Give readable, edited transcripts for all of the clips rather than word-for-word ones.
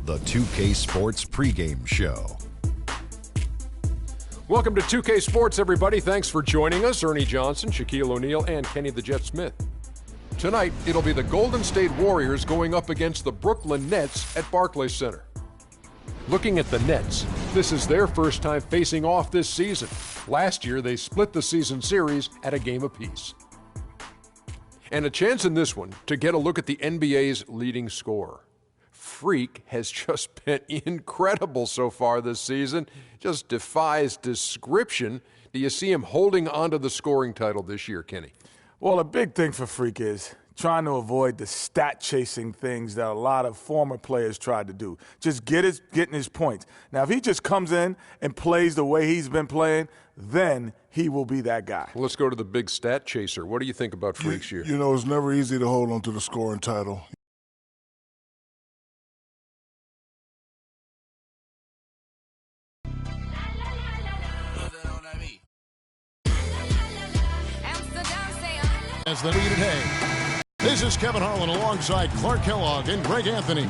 the 2K Sports pregame show. Welcome to 2K Sports, everybody. Thanks for joining us. Ernie Johnson, Shaquille O'Neal, and Kenny the Jet Smith. Tonight, it'll be the Golden State Warriors going up against the Brooklyn Nets at Barclays Center. Looking at the Nets, this is their first time facing off this season. Last year, they split the season series at a game apiece. And a chance in this one to get a look at the NBA's leading scorer. Freak has just been incredible so far this season. Just defies description. Do you see him holding onto the scoring title this year, Kenny? Well, a big thing for Freak is trying to avoid the stat-chasing things that a lot of former players tried to do. Just getting his points. Now, if he just comes in and plays the way he's been playing, then he will be that guy. Well, let's go to the big stat chaser. What do you think about Freak's year? You know, it's never easy to hold on to the scoring title. As the lead today. This is Kevin Harlan alongside Clark Kellogg and Greg Anthony.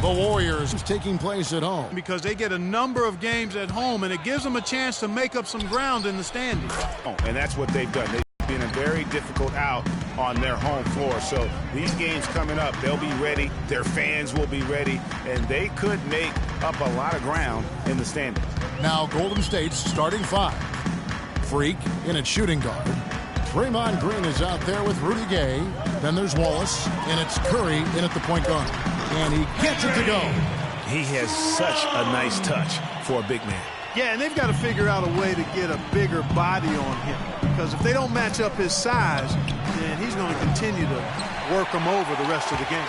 The Warriors taking place at home. Because they get a number of games at home, and it gives them a chance to make up some ground in the standings. And that's what they've done. They've been a very difficult out on their home floor. So these games coming up, they'll be ready. Their fans will be ready, and they could make up a lot of ground in the standings. Now Golden State's starting five. Freak in at shooting guard. Draymond Green is out there with Rudy Gay. Then there's Wallace, and it's Curry in at the point guard. And he gets it to go. He has such a nice touch for a big man. Yeah, and they've got to figure out a way to get a bigger body on him. Because if they don't match up his size, then he's going to continue to work them over the rest of the game.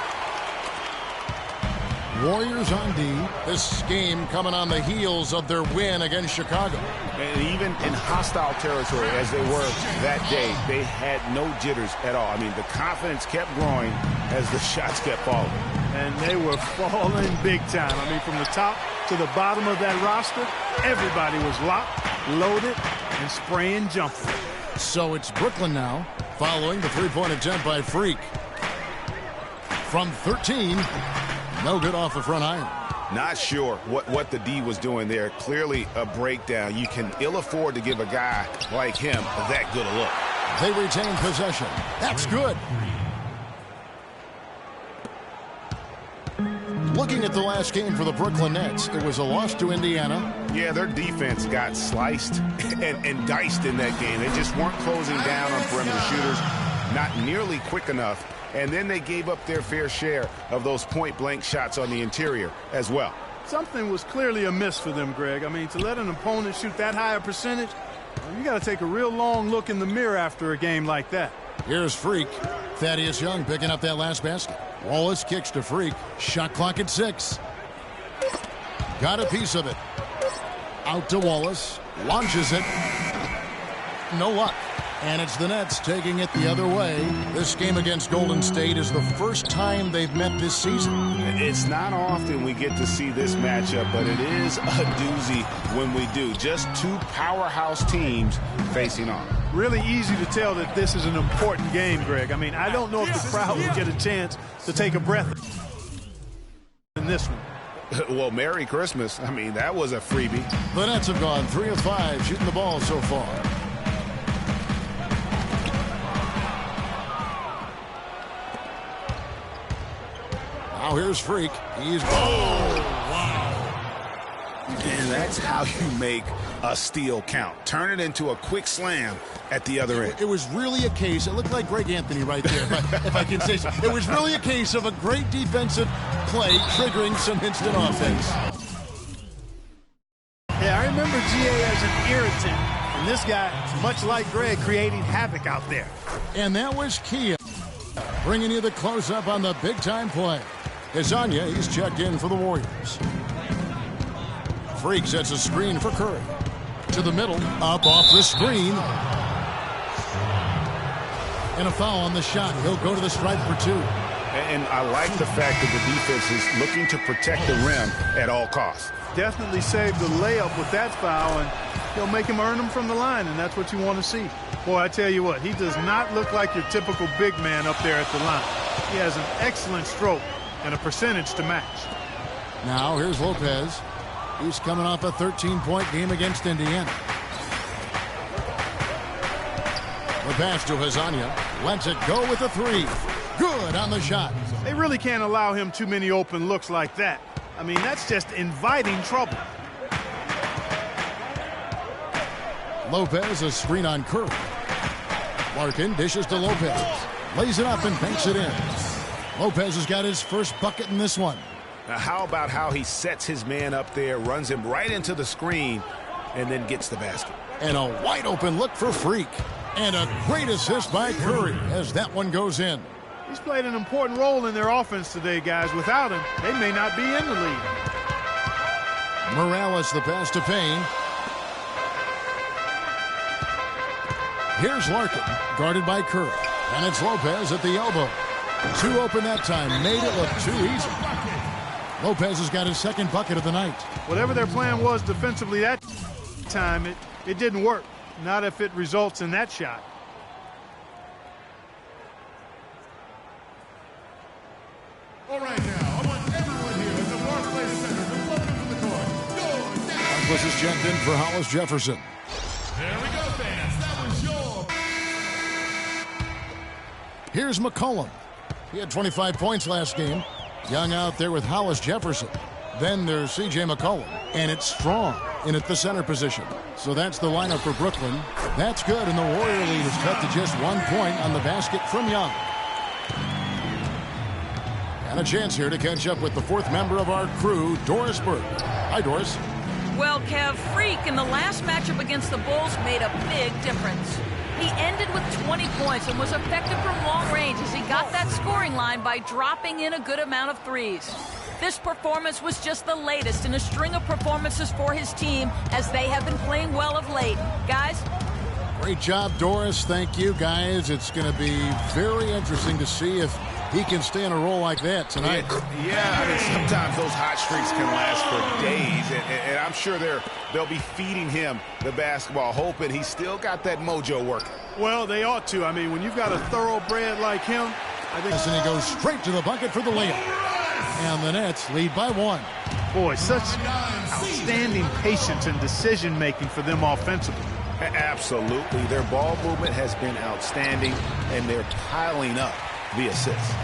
Warriors on D. This game coming on the heels of their win against Chicago. And even in hostile territory as they were that day, they had no jitters at all. I mean, the confidence kept growing as the shots kept falling. And they were falling big time. I mean, from the top to the bottom of that roster, everybody was locked, loaded, and spraying jumpers. So it's Brooklyn now, following the three-point attempt by Freak. From 13, no good off the front iron. Not sure what the D was doing there. Clearly a breakdown. You can ill afford to give a guy like him that good a look. They retain possession. That's good. Looking at the last game for the Brooklyn Nets, it was a loss to Indiana. Yeah, their defense got sliced and diced in that game. They just weren't closing down on perimeter shooters, not nearly quick enough. And then they gave up their fair share of those point-blank shots on the interior as well. Something was clearly amiss for them, Greg. I mean, to let an opponent shoot that high a percentage, you got to take a real long look in the mirror after a game like that. Here's Freak. Thaddeus Young picking up that last basket. Wallace kicks to Freak. Shot clock at 6. Got a piece of it. Out to Wallace. Launches it. No luck. And it's the Nets taking it the other way. This game against Golden State is the first time they've met this season. It's not often we get to see this matchup, but it is a doozy when we do. Just two powerhouse teams facing off. Really easy to tell that this is an important game, Greg. I mean, I don't know if the crowd will get a chance to take a breath in this one. Well, Merry Christmas. I mean, that was a freebie. The Nets have gone 3 of 5 shooting the ball so far. Now here's Freak. He's And that's how you make a steal count. Turn it into a quick slam at the other end. It was really a case, it looked like Greg Anthony right there, if I can say so. It was really a case of a great defensive play triggering some instant offense. Yeah, I remember GA as an irritant. And this guy, much like Greg, creating havoc out there. And that was Kia bringing you the close-up on the big-time play. Kazanya, he's checked in for the Warriors. Freak sets a screen for Curry. To the middle, up off the screen. And a foul on the shot. He'll go to the stripe for 2. And I like the fact that the defense is looking to protect the rim at all costs. Definitely saved the layup with that foul, and he'll make him earn them from the line, and that's what you want to see. Boy, I tell you what, he does not look like your typical big man up there at the line. He has an excellent stroke and a percentage to match. Now here's Lopez. He's coming off a 13-point game against Indiana. The pass to Hezonja. Lets it go with the three. Good on the shot. They really can't allow him too many open looks like that. I mean, that's just inviting trouble. Lopez, a screen on Curry. Larkin dishes to Lopez. Lays it up and banks it in. Lopez has got his first bucket in this one. Now, how about how he sets his man up there, runs him right into the screen, and then gets the basket. And a wide open look for Freak. And a great assist by Curry as that one goes in. He's played an important role in their offense today, guys. Without him, they may not be in the lead. Morales the pass to Payne. Here's Larkin, guarded by Curry. And it's Lopez at the elbow. Two open that time, made it look too easy. Lopez has got his second bucket of the night. Whatever their plan was defensively that time, it didn't work. Not if it results in that shot. All right, now, I want everyone here at the Barclays Center to welcome to the court. Go down! This is checked in for Hollis Jefferson. There we go, fans. That was your... Here's McCollum. He had 25 points last game. Young out there with Hollis Jefferson. Then there's C.J. McCollum. And it's Strong in at the center position. So that's the lineup for Brooklyn. That's good, and the Warrior lead is cut to just 1 point on the basket from Young. And a chance here to catch up with the fourth member of our crew, Doris Burke. Hi, Doris. Well, Kev, Freak in the last matchup against the Bulls made a big difference. He ended with 20 points and was effective from long range as he got that scoring line by dropping in a good amount of threes. This performance was just the latest in a string of performances for his team as they have been playing well of late. Guys? Great job, Doris. Thank you, guys. It's going to be very interesting to see if he can stay in a role like that tonight. Yeah, I mean, sometimes those hot streaks can last for days, and I'm sure they'll be feeding him the basketball, hoping he's still got that mojo working. Well, they ought to. I mean, when you've got a thoroughbred like him, I think... And he goes straight to the bucket for the layup. And the Nets lead by 1. Boy, such outstanding patience and decision-making for them offensively. Absolutely. Their ball movement has been outstanding, and they're piling up the assists.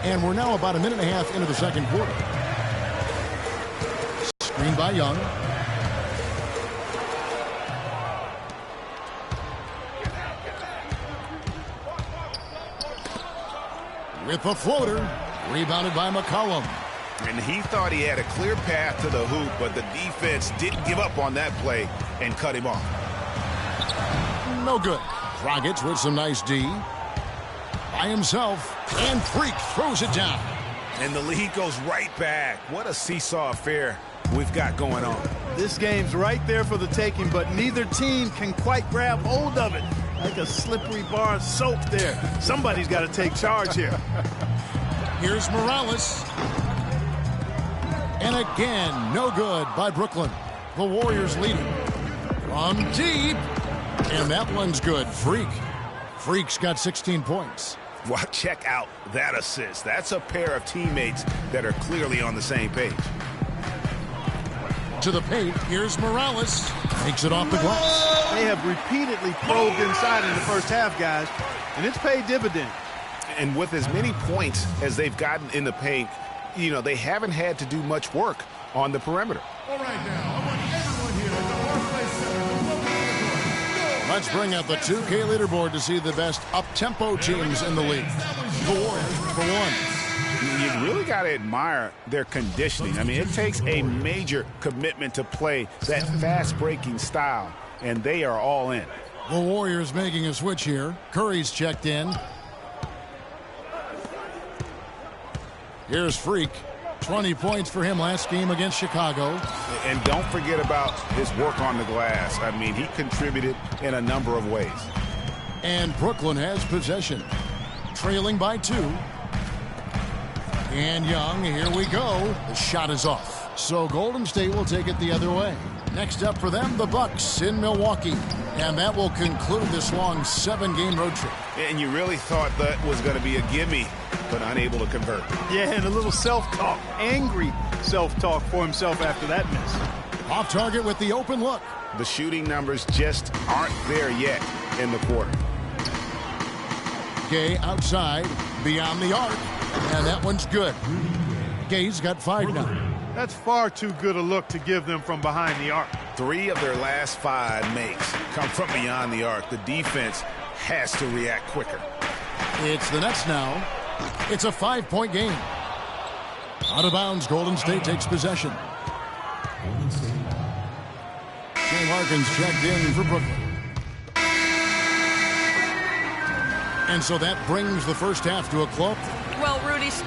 And we're now about a minute and a half into the second quarter. Screen by Young. With a floater, rebounded by McCollum. And he thought he had a clear path to the hoop, but the defense didn't give up on that play and cut him off. No good. Dragic with some nice D. By himself, and Freak throws it down. And the lead goes right back. What a seesaw affair we've got going on. This game's right there for the taking, but neither team can quite grab hold of it. Like a slippery bar of soap there. Somebody's got to take charge here. Here's Morales. And again, no good by Brooklyn. The Warriors leading from deep. And that one's good. Freak's got 16 points. Well, check out that assist. That's a pair of teammates that are clearly on the same page. To the paint, here's Morales. Takes it off the glass. They have repeatedly probed inside in the first half, guys, and it's paid dividends. And with as many points as they've gotten in the paint, you know, they haven't had to do much work on the perimeter. All right, now, I want everyone here at the Barclays Center to welcome to the court. Let's bring out the 2K leaderboard to see the best up-tempo teams in the league. The Warriors for 1. You really got to admire their conditioning. I mean, it takes a major commitment to play that fast-breaking style, and they are all in. The Warriors making a switch here. Curry's checked in. Here's Freak. 20 points for him last game against Chicago. And don't forget about his work on the glass. I mean, he contributed in a number of ways. And Brooklyn has possession. Trailing by 2. And Young, here we go. The shot is off. So Golden State will take it the other way. Next up for them, the Bucks in Milwaukee. And that will conclude this long 7-game road trip. And you really thought that was going to be a gimme, but unable to convert. Yeah, and a little self-talk, angry self-talk for himself after that miss. Off target with the open look. The shooting numbers just aren't there yet in the quarter. Gay outside, beyond the arc, and that one's good. Gay's got 5 now. That's far too good a look to give them from behind the arc. 3 of their last 5 makes come from beyond the arc. The defense has to react quicker. It's the Nets now. It's a 5-point game. Out of bounds, Golden State takes possession. Shane Larkins checked in for Brooklyn. And so that brings the first half to a close. Well, Rudy's...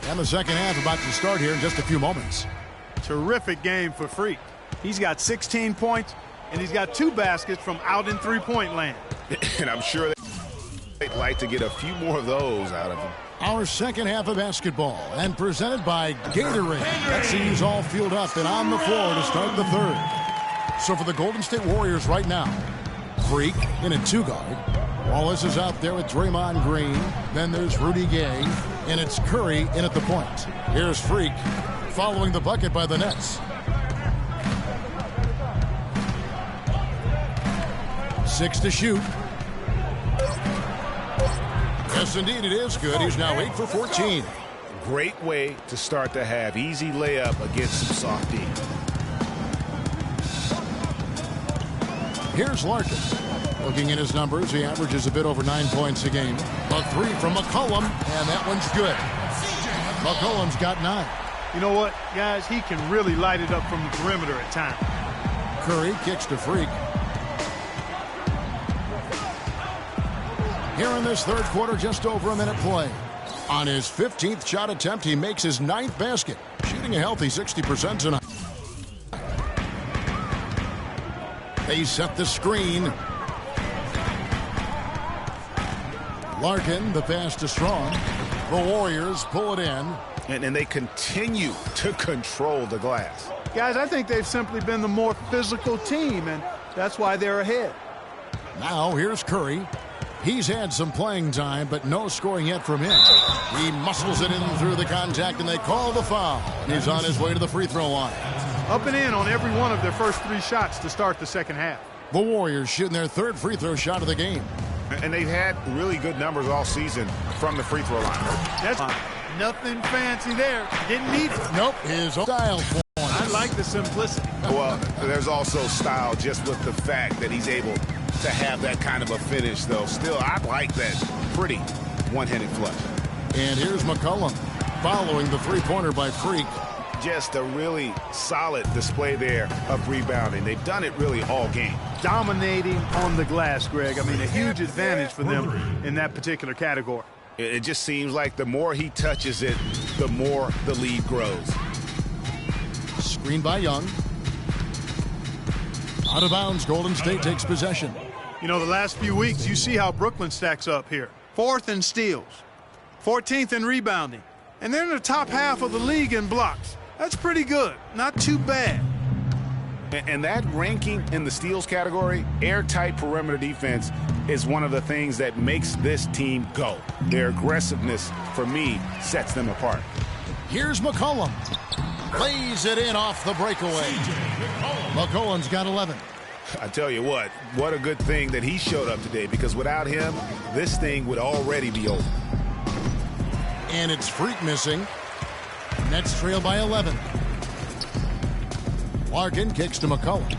And the second half about to start here in just a few moments. Terrific game for Freak. He's got 16 points, and he's got 2 baskets from out in three-point land. And I'm sure they'd like to get a few more of those out of him. Our second half of basketball, and presented by Gatorade. Let's see who's all fueled up and on the floor to start the third. So for the Golden State Warriors right now, Freak in a 2-guard. Wallace is out there with Draymond Green. Then there's Rudy Gay, and it's Curry in at the point. Here's Freak following the bucket by the Nets. 6 to shoot. Yes, indeed, it is good. He's now 8 for 14. Great way to start the half. Easy layup against some soft D. Here's Larkin. Looking at his numbers, he averages a bit over 9 points a game. A 3 from McCollum, and that one's good. McCollum's got 9. You know what, guys? He can really light it up from the perimeter at times. Curry kicks to Freak. Here in this third quarter, just over a minute play. On his 15th shot attempt, he makes his 9th basket, shooting a healthy 60% tonight. They set the screen. Larkin, the pass to Strong. The Warriors pull it in. And they continue to control the glass. Guys, I think they've simply been the more physical team, and that's why they're ahead. Now, here's Curry. He's had some playing time, but no scoring yet from him. He muscles it in through the contact, and they call the foul. He's on his way to the free throw line. Up and in on every one of their first 3 shots to start the second half. The Warriors shooting their 3rd free throw shot of the game. And they've had really good numbers all season from the free throw line. That's nothing fancy there. Didn't need it. Nope, his style point. I like the simplicity. Well, there's also style just with the fact that he's able to have that kind of a finish, though. Still, I like that pretty one-handed flush. And here's McCollum following the three-pointer by Freak. Just a really solid display there of rebounding. They've done it really all game. Dominating on the glass, Greg. I mean, a huge advantage for them in that particular category. It just seems like the more he touches it, the more the lead grows. Screen by Young. Out of bounds, Golden State takes possession. You know, the last few weeks, you see how Brooklyn stacks up here. 4th in steals, 14th in rebounding, and they're in the top half of the league in blocks. That's pretty good. Not too bad. And that ranking in the steals category, airtight perimeter defense, is one of the things that makes this team go. Their aggressiveness, for me, sets them apart. Here's McCollum. Lays it in off the breakaway. McCollum's got 11. I tell you what a good thing that he showed up today, because without him, this thing would already be over. And it's Freak missing. Nets trail by 11. Larkin kicks to McCollum.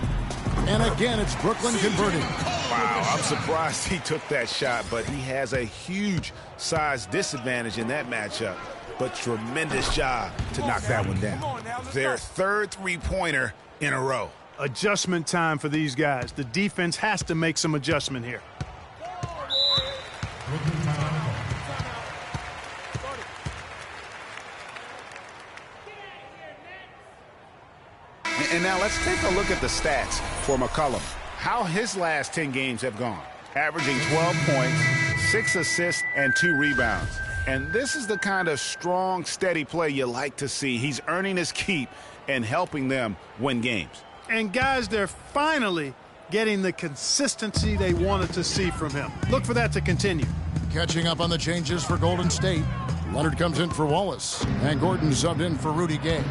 And again, it's Brooklyn converting. Wow, I'm surprised he took that shot, but he has a huge size disadvantage in that matchup. But tremendous job to knock that one down. Their 3rd three-pointer in a row. Adjustment time for these guys. The defense has to make some adjustment here. And now let's take a look at the stats for McCollum. How his last 10 games have gone. Averaging 12 points, 6 assists, and 2 rebounds. And this is the kind of strong, steady play you like to see. He's earning his keep and helping them win games. And guys, they're finally getting the consistency they wanted to see from him. Look for that to continue. Catching up on the changes for Golden State. Leonard comes in for Wallace, and Gordon subbed in for Rudy Gay.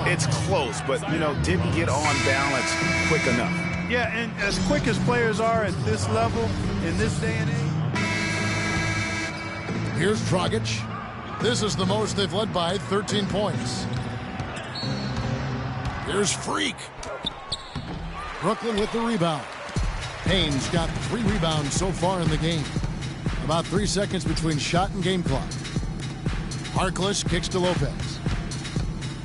It's close, but, didn't get on balance quick enough. Yeah, and as quick as players are at this level, in this day and age. Here's Dragic. This is the most they've led by, 13 points. Here's Freak. Brooklyn with the rebound. Payne's got 3 rebounds so far in the game. About 3 seconds between shot and game clock. Harkless kicks to Lopez.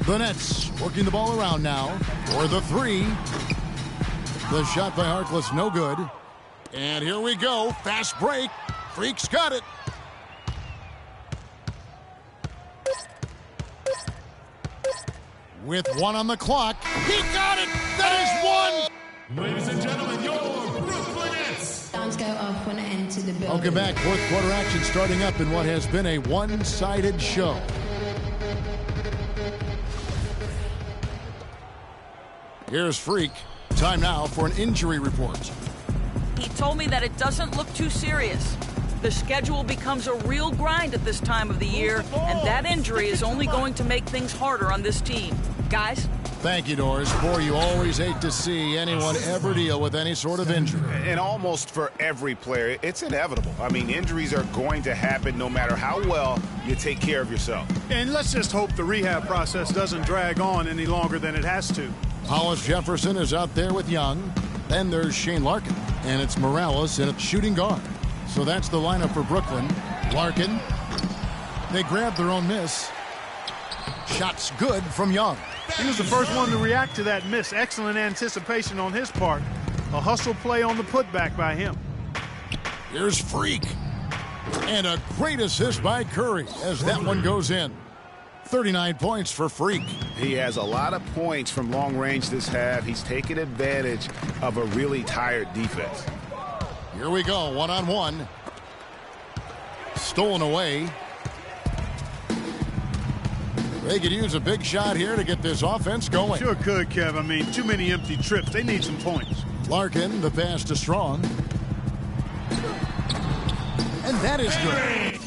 The Nets working the ball around now for the 3. The shot by Harkless, no good. And here we go. Fast break. Freak's got it. With 1 on the clock. He got it. That is 1. Ladies and gentlemen, your Brooklyn Nets. Sounds go off when I enter the building. Welcome back. Fourth quarter action starting up in what has been a one-sided show. Here's Freak. Time now for an injury report. He told me that it doesn't look too serious. The schedule becomes a real grind at this time of the year, and that injury is only going to make things harder on this team. Guys? Thank you, Doris. Boy, you always hate to see anyone ever deal with any sort of injury. And almost for every player, it's inevitable. I mean, injuries are going to happen no matter how well you take care of yourself. And let's just hope the rehab process doesn't drag on any longer than it has to. Hollis Jefferson is out there with Young. Then there's Shane Larkin. And it's Morales in at shooting guard. So that's the lineup for Brooklyn. Larkin. They grabbed their own miss. Shots good from Young. He was the first one to react to that miss. Excellent anticipation on his part. A hustle play on the putback by him. Here's Freak. And a great assist by Curry as that one goes in. 39 points for Freak. He has a lot of points from long range this half. He's taken advantage of a really tired defense. Here we go, one-on-one. Stolen away. They could use a big shot here to get this offense going. Sure could, Kev. I mean, too many empty trips. They need some points. Larkin, the pass to Strong. And that is good.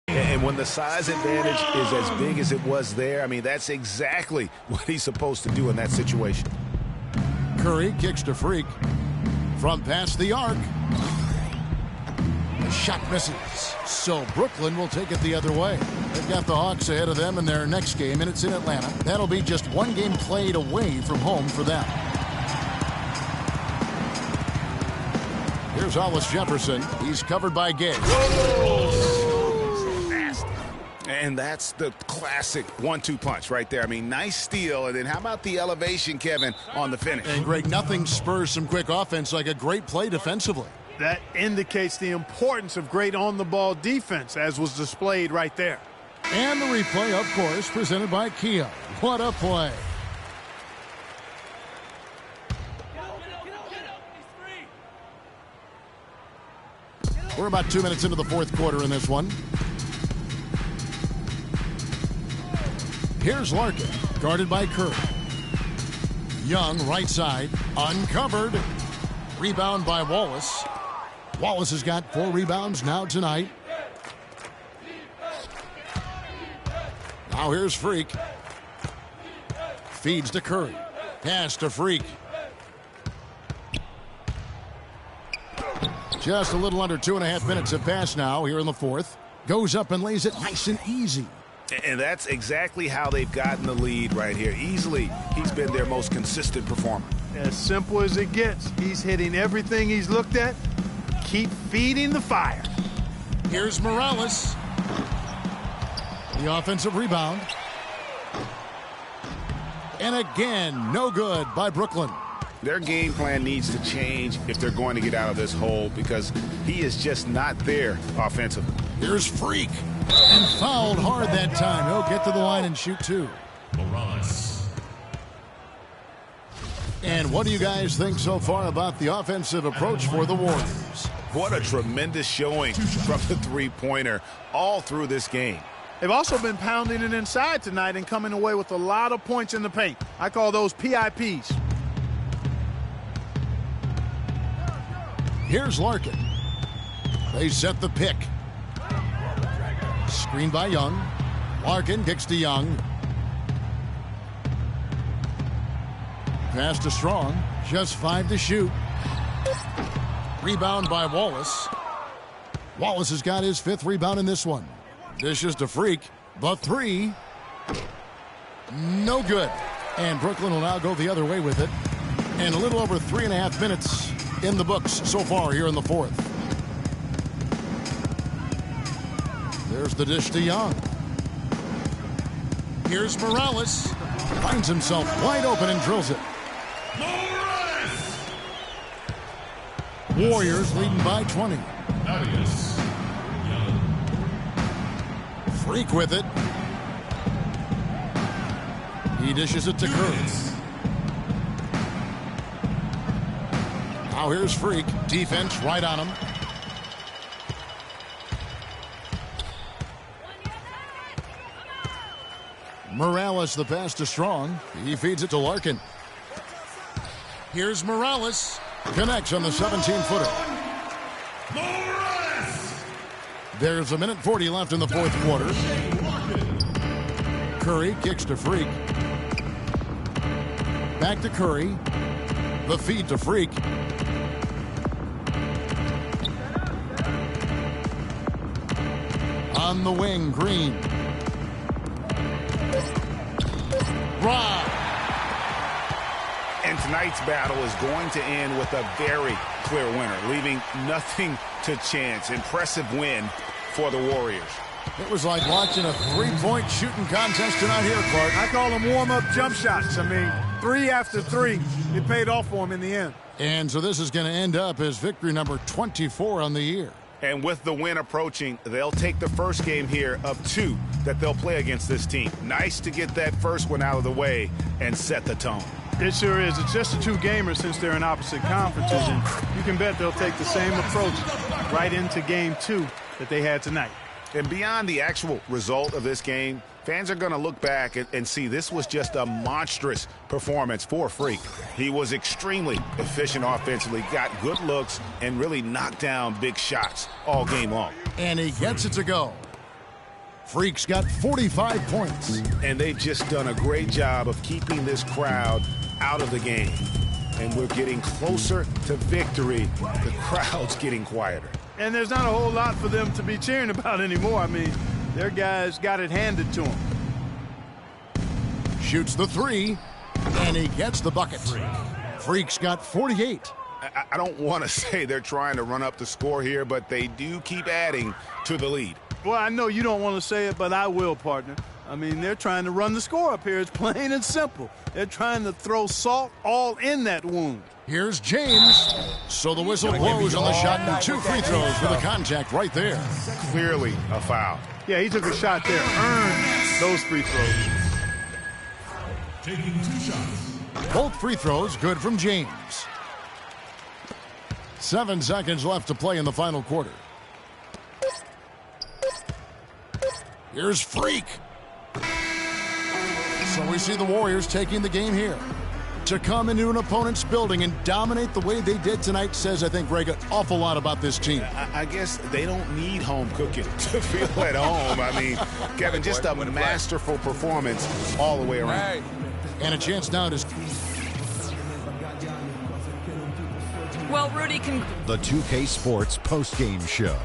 And when the size advantage is as big as it was there, I mean, that's exactly what he's supposed to do in that situation. Curry kicks to Freak. From past the arc. The shot misses. So Brooklyn will take it the other way. They've got the Hawks ahead of them in their next game, and it's in Atlanta. That'll be just one game played away from home for them. Here's Hollis Jefferson. He's covered by Gay. And that's the classic 1-2 punch right there. I mean, nice steal. And then how about the elevation, Kevin, on the finish? And Greg, nothing spurs some quick offense like a great play defensively. That indicates the importance of great on-the-ball defense, as was displayed right there. And the replay, of course, presented by Kia. What a play. We're about 2 minutes into the fourth quarter in this one. Here's Larkin, guarded by Curry. Young, right side, uncovered. Rebound by Wallace. Wallace has got 4 rebounds now tonight. Now here's Freak. Feeds to Curry. Pass to Freak. Just a little under 2.5 minutes have passed now here in the fourth. Goes up and lays it nice and easy. And that's exactly how they've gotten the lead right here. Easily, he's been their most consistent performer. As simple as it gets. He's hitting everything he's looked at. Keep feeding the fire. Here's Morales. The offensive rebound. And again, no good by Brooklyn. Their game plan needs to change if they're going to get out of this hole because he is just not there offensively. Here's Freak. And fouled hard that time. He'll get to the line and shoot two. Morales. And what do you guys think so far about the offensive approach for the Warriors? What a tremendous showing from the three-pointer all through this game. They've also been pounding it inside tonight and coming away with a lot of points in the paint. I call those PIPs. Here's Larkin. They set the pick. Screen by Young. Larkin kicks to Young. Pass to Strong. Just 5 to shoot. Rebound by Wallace. Wallace has got his 5th rebound in this one. Dishes to Freak. The three. No good. And Brooklyn will now go the other way with it. And a little over 3.5 minutes in the books so far here in the fourth. There's the dish to Young. Here's Morales. Finds himself wide open and drills it. Warriors leading by 20. Freak with it. He dishes it to Curry. Now here's Freak. Defense right on him. Morales the pass to Strong. He feeds it to Larkin. Here's Morales. Connects on the 17-footer. There's 1:40 left in the fourth quarter. Curry kicks to Freak. Back to Curry. The feed to Freak. On the wing, Green. Rob. And tonight's battle is going to end with a very clear winner, leaving nothing to chance. Impressive win for the Warriors. It was like watching a three-point shooting contest tonight here, Clark. I call them warm-up jump shots. I mean, 3 after 3. It paid off for them in the end. And so this is going to end up as victory number 24 on the year. And with the win approaching, they'll take the first game here of 2 that they'll play against this team. Nice to get that first one out of the way and set the tone. It sure is. It's just a 2-gamer since they're in opposite conferences, and you can bet they'll take the same approach right into game 2 that they had tonight. And beyond the actual result of this game, fans are going to look back and see this was just a monstrous performance for Freak. He was extremely efficient offensively, got good looks, and really knocked down big shots all game long. And he gets it to go. Freak's got 45 points. And they've just done a great job of keeping this crowd out of the game. And we're getting closer to victory. The crowd's getting quieter. And there's not a whole lot for them to be cheering about anymore. I mean, their guys got it handed to them. Shoots the three, and he gets the bucket. Freak's got 48. I don't want to say they're trying to run up the score here, but they do keep adding to the lead. Well, I know you don't want to say it, but I will, partner. I mean, they're trying to run the score up here. It's plain and simple. They're trying to throw salt all in that wound. Here's James. So the whistle blows on the shot, and 2 free throws for the contact right there. Clearly a foul. Yeah, he took a shot there. Earned those free throws. Taking 2 shots. Both free throws good from James. 7 seconds left to play in the final quarter. Here's Freak. So we see the Warriors taking the game here. To come into an opponent's building and dominate the way they did tonight says, I think, Greg, an awful lot about this team. I guess they don't need home cooking to feel at home. I mean, Kevin, just a masterful performance all the way around. And a chance now to... Well, Rudy can... The 2K Sports postgame show.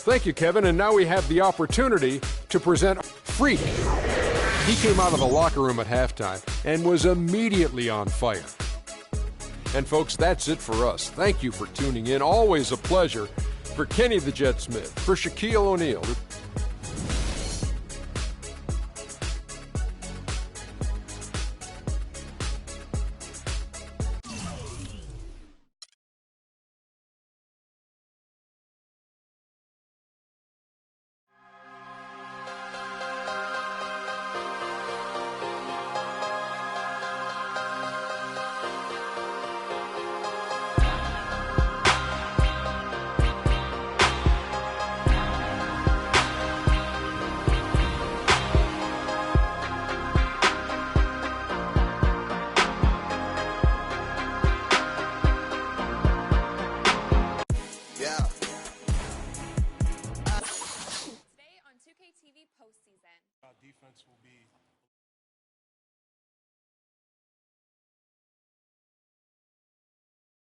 Thank you, Kevin. And now we have the opportunity to present Freak. He came out of the locker room at halftime and was immediately on fire. And folks, that's it for us. Thank you for tuning in. Always a pleasure. For Kenny the Jet Smith, for Shaquille O'Neal,